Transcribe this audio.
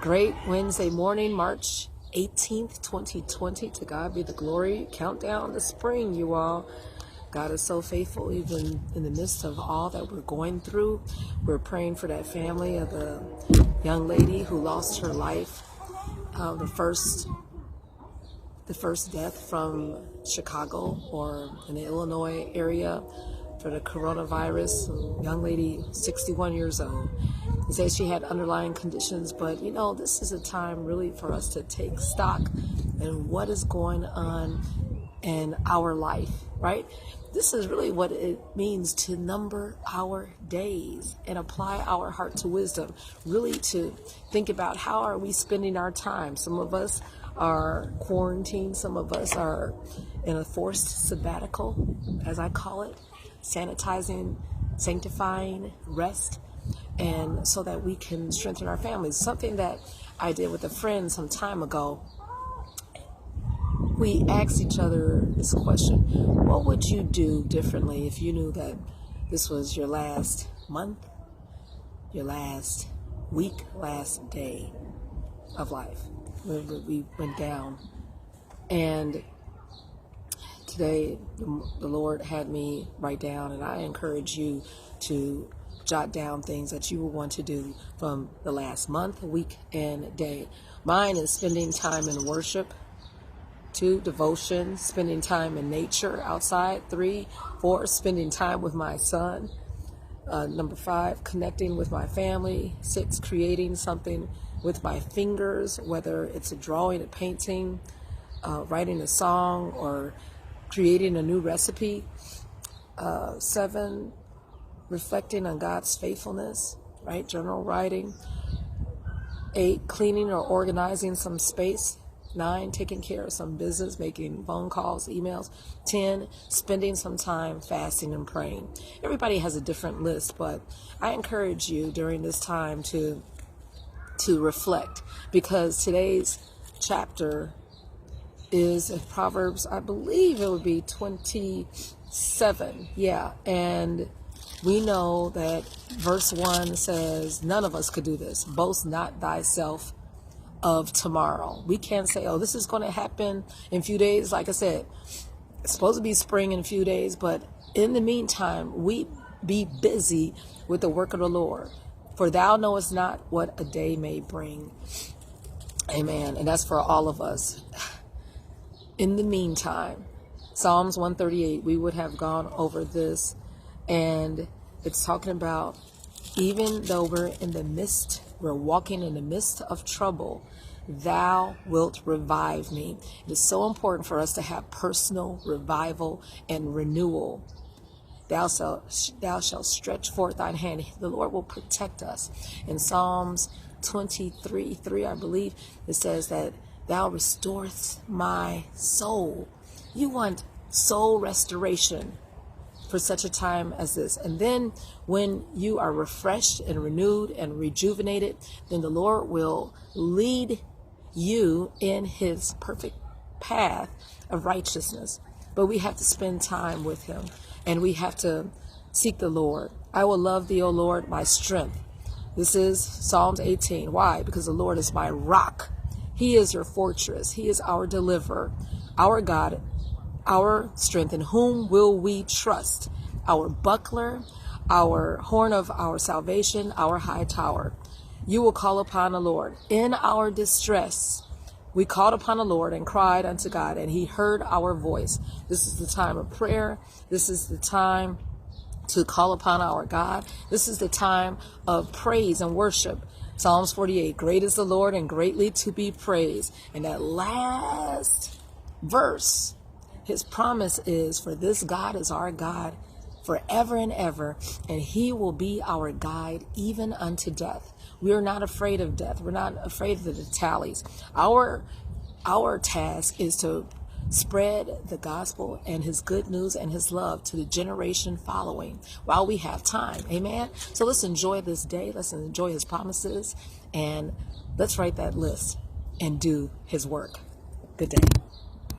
Great Wednesday morning, March 18th, 2020. To God be the glory. Countdown to spring, you all. God is so faithful, even in the midst of all that we're going through. We're praying for that family of the young lady who lost her life. The first death from Chicago or in the Illinois area for the coronavirus. A young lady, 61 years old. They say she had underlying conditions, but this is a time really for us to take stock in what is going on in our life, right? This is really what it means to number our days and apply our heart to wisdom, really to think about how are we spending our time. Some of us are quarantined, some of us are in a forced sabbatical, as I call it, sanitizing, sanctifying, rest, and so that we can strengthen our families. Something that I did with a friend some time ago, we asked each other this question: what would you do differently if you knew that this was your last month, your last week, last day of life? We went down. And today the Lord had me write down, and I encourage you to jot down things that you will want to do from the last month, week, and day. Mine is spending time in worship. 2, devotion, spending time in nature outside. 3, 4, spending time with my son. Number 5, connecting with my family. 6, creating something with my fingers, whether it's a drawing, a painting, writing a song, or creating a new recipe. 7, reflecting on God's faithfulness, right? Journal writing. 8, cleaning or organizing some space. 9, taking care of some business, making phone calls, emails. 10, spending some time fasting and praying. Everybody has a different list, but I encourage you during this time to reflect, because today's chapter is in Proverbs, I believe it would be 27. Yeah, and we know that verse 1 says, none of us could do this. Boast not thyself of tomorrow. We can't say, oh, this is going to happen in a few days. Like I said, it's supposed to be spring in a few days, but in the meantime, we be busy with the work of the Lord. For thou knowest not what a day may bring. Amen. And that's for all of us. In the meantime, Psalms 138, we would have gone over this, and it's talking about, even though we're walking in the midst of trouble, thou wilt revive me. It is so important for us to have personal revival and renewal. Thou shalt stretch forth thine hand. The Lord will protect us. In Psalms 23:3, I believe, it says that thou restorest my soul. You want soul restoration for such a time as this. And then when you are refreshed and renewed and rejuvenated, then the Lord will lead you in his perfect path of righteousness. But we have to spend time with him, and we have to seek the Lord. I will love thee, O Lord, my strength. This is Psalms 18. Why? Because the Lord is my rock. He is your fortress. He is our deliverer, our God, our strength. In whom will we trust? Our buckler, our horn of our salvation, our high tower. You will call upon the Lord in our distress. We called upon the Lord and cried unto God, and he heard our voice. This is the time of prayer. This is the time to call upon our God. This is the time of praise and worship. Psalms 48, great is the Lord and greatly to be praised. And that last verse, his promise is, for this God is our God forever and ever, and he will be our guide even unto death. We are not afraid of death. We're not afraid of the tallies. Our task is to spread the gospel and his good news and his love to the generation following while we have time. Amen. So let's enjoy this day. Let's enjoy his promises, and let's write that list and do his work. Good day.